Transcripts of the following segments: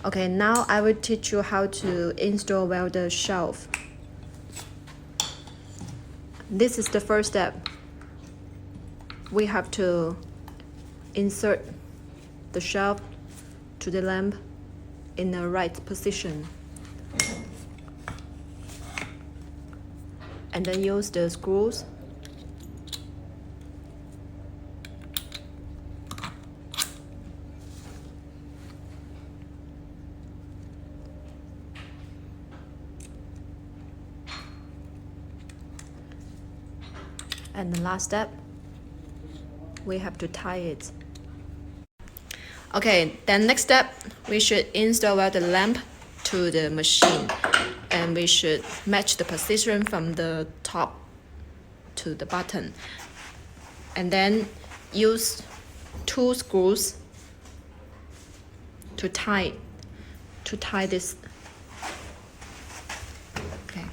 Okay, now I will teach you how to install welder shelf. This is the first step. We have to insert the shelf to the lamp in the right position. And then use the screws and the last step, we have to tie it. Okay, then next step, we should install the lamp to the machine, and we should match the position from the top to the bottom, and then use 2 screws to tie this. Okay,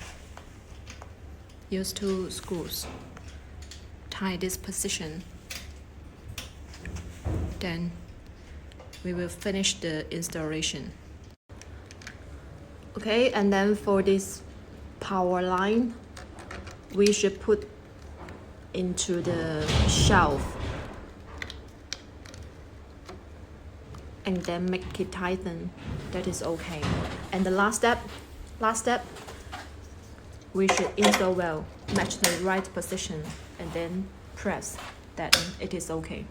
use 2 screws, tie this position, then we will finish the installation. Okay, and then for this power line, we should put into the shelf and then make it tighten. That is okay. And the last step, we should install well, match the right position, and then press. Then it is okay.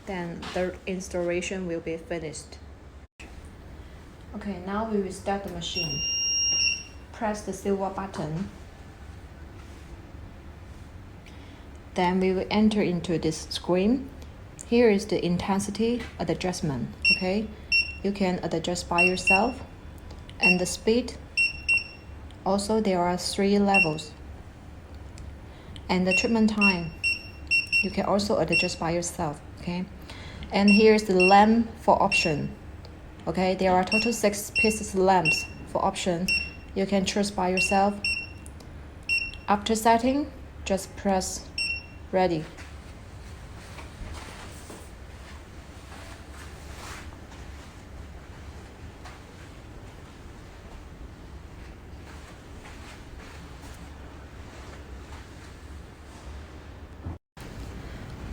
Then the installation will be finished. Okay, now we will start the machine. Press the silver button. Then we will enter into this screen. Here is the intensity adjustment, okay? You can adjust by yourself. And the speed, also there are 3 levels. And the treatment time, you can also adjust by yourself, okay? And here's the lamp for option. Okay, there are total 6 pieces of lamps for option. You can choose by yourself. After setting, just press ready.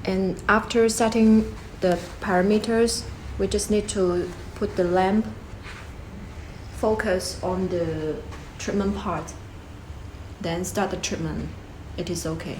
And after setting the parameters, we just need to put the lamp focus on the treatment part, then start the treatment. It is okay.